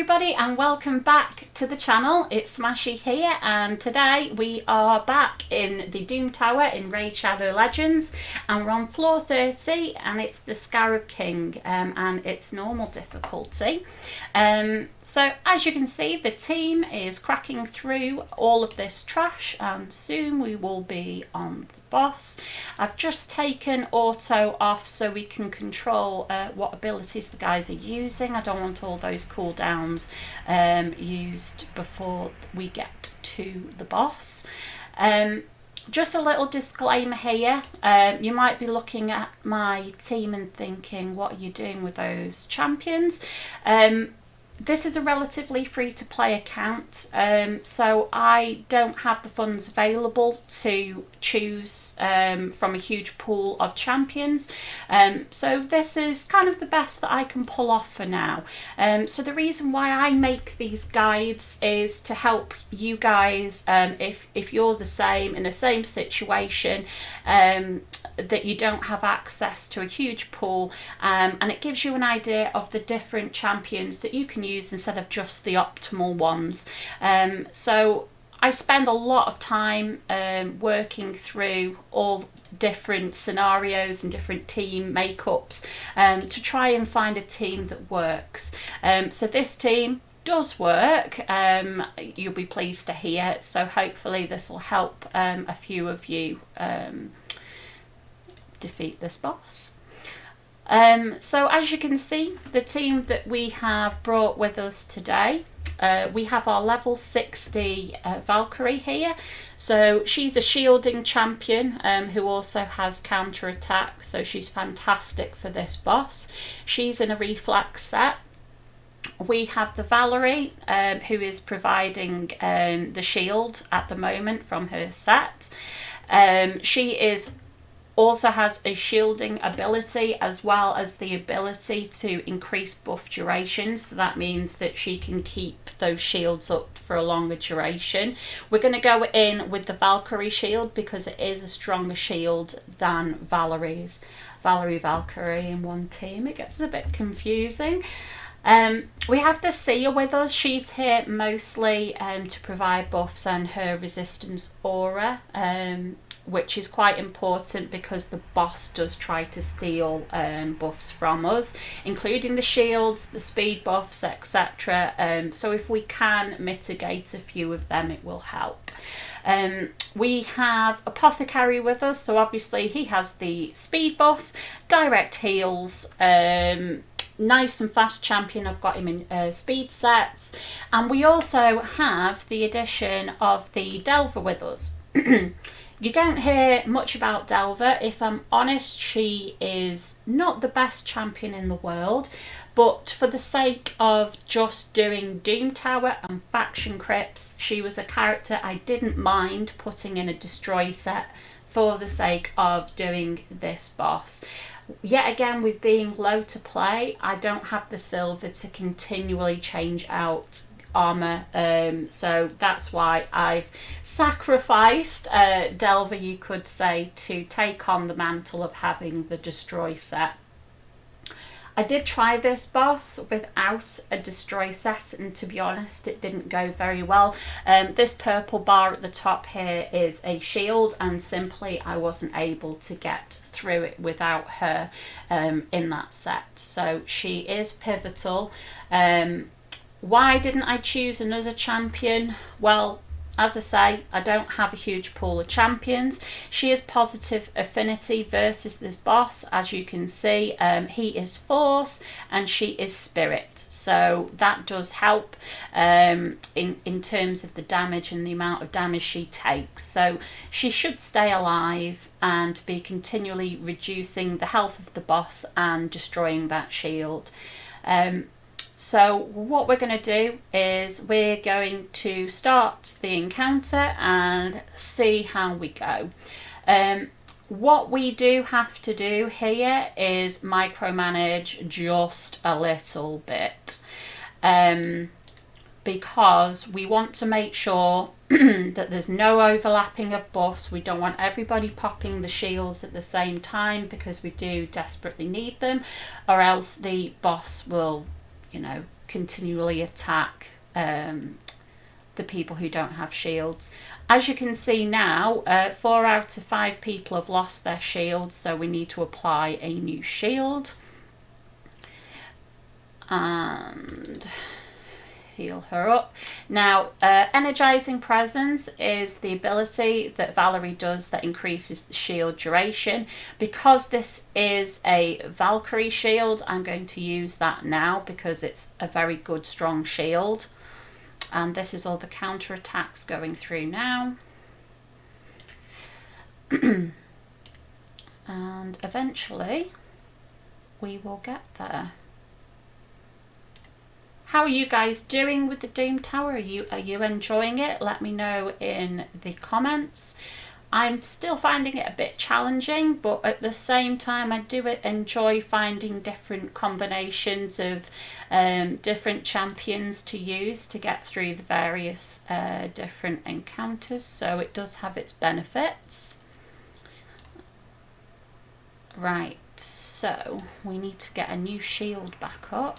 everybody and welcome back to the channel. It's Smashy here and today we are back in the Doom Tower in Raid Shadow Legends and we're on floor 30 and it's the Scarab King and it's normal difficulty. So as you can see, the team is cracking through all of this trash and soon we will be on the boss. I've just taken auto off so we can control what abilities the guys are using. I don't want all those cooldowns used before we get to the boss. Just a little disclaimer here, you might be looking at my team and thinking, what are you doing with those champions? This is a relatively free-to-play account, so I don't have the funds available to choose from a huge pool of champions. So this is kind of the best that I can pull off for now. So the reason why I make these guides is to help you guys, if you're the same, in the same situation, that you don't have access to a huge pool, and it gives you an idea of the different champions that you can use instead of just the optimal ones. So I spend a lot of time working through all different scenarios and different team makeups to try and find a team that works. So this team does work, you'll be pleased to hear, so hopefully this will help a few of you defeat this boss. So as you can see, the team that we have brought with us today, we have our level 60 Valkyrie here. So she's a shielding champion who also has counter attack, so she's fantastic for this boss. She's in a reflex set. We have the Valerie who is providing the shield at the moment from her set. She also has a shielding ability as well as the ability to increase buff duration, so that means that she can keep those shields up for a longer duration. We're going to go in with the Valkyrie shield because it is a stronger shield than Valerie's. Valkyrie in one team, it gets a bit confusing. We have the Seer with us. She's here mostly to provide buffs and her resistance aura, which is quite important because the boss does try to steal buffs from us, including the shields, the speed buffs, etc. So if we can mitigate a few of them, it will help. We have Apothecary with us, so obviously he has the speed buff, direct heals, nice and fast champion. I've got him in speed sets, and we also have the addition of the Delver with us. You don't hear much about Delver. If I'm honest, she is not the best champion in the world, but for the sake of just doing Doom Tower and faction crypts, she was a character I didn't mind putting in a destroy set for the sake of doing this boss. Yet again, with being low to play, I don't have the silver to continually change out armor, so that's why I've sacrificed Delver, you could say, to take on the mantle of having the destroy set. I did try this boss without a destroy set, and to be honest, it didn't go very well. This purple bar at the top here is a shield, and simply I wasn't able to get through it without her in that set. So she is pivotal. Why didn't I choose another champion? Well, as I say, I don't have a huge pool of champions. She is positive affinity versus this boss. As you can see, he is force and she is spirit. So that does help in terms of the damage and the amount of damage she takes. So she should stay alive and be continually reducing the health of the boss and destroying that shield. So what we're going to do is we're going to start the encounter and see how we go. What we do have to do here is micromanage just a little bit, because we want to make sure that there's no overlapping of buffs. We don't want everybody popping the shields at the same time because we do desperately need them, or else the boss will continually attack the people who don't have shields. As you can see now, 4 out of 5 people have lost their shields, so we need to apply a new shield. And heal her up. Now, Energizing Presence is the ability that Valerie does that increases the shield duration. Because this is a Valkyrie shield, I'm going to use that now because it's a very good, strong shield. And this is all the counter attacks going through now. And eventually we will get there. How are you guys doing with the Doom Tower? Are you enjoying it? Let me know in the comments. I'm still finding it a bit challenging, but at the same time I do enjoy finding different combinations of different champions to use to get through the various different encounters, so it does have its benefits. Right, so we need to get a new shield back up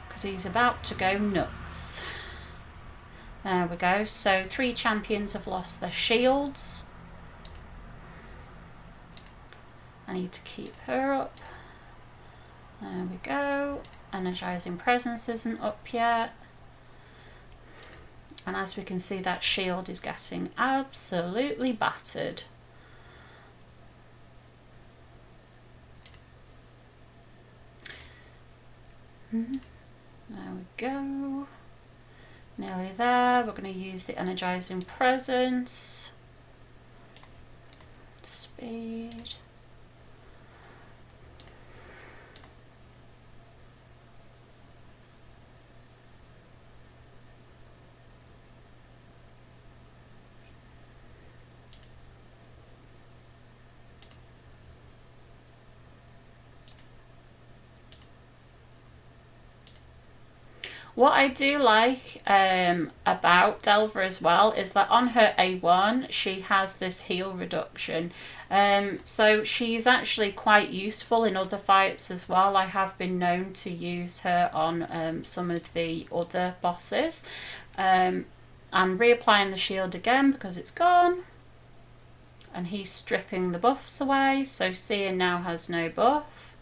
because he's about to go nuts. There we go. So 3 champions have lost their shields. I need to keep her up. There we go. Energizing Presence isn't up yet. And as we can see, that shield is getting absolutely battered. There we go. Nearly there. We're going to use the Energizing Presence. Speed. What I do like about Delver as well is that on her A1 she has this heal reduction. So she's actually quite useful in other fights as well. I have been known to use her on some of the other bosses. I'm reapplying the shield again because it's gone. And he's stripping the buffs away, so Seer now has no buff.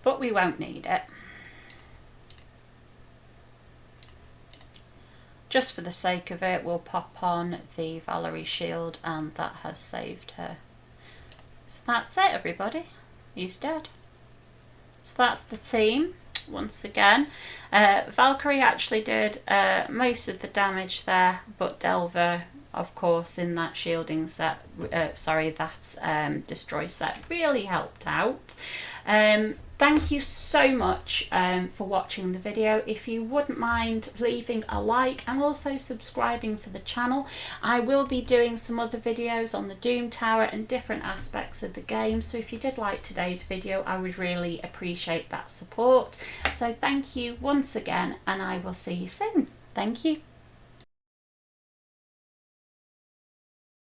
But we won't need it. Just for the sake of it, we'll pop on the Valerie shield, and that has saved her. So that's it, everybody. He's dead. So that's the team, once again. Valkyrie actually did most of the damage there, but Delver, of course, in that shielding set, that destroy set really helped out. Thank you so much for watching the video. If you wouldn't mind leaving a like and also subscribing for the channel, I will be doing some other videos on the Doom Tower and different aspects of the game. So if you did like today's video, I would really appreciate that support. So thank you once again, and I will see you soon. Thank you.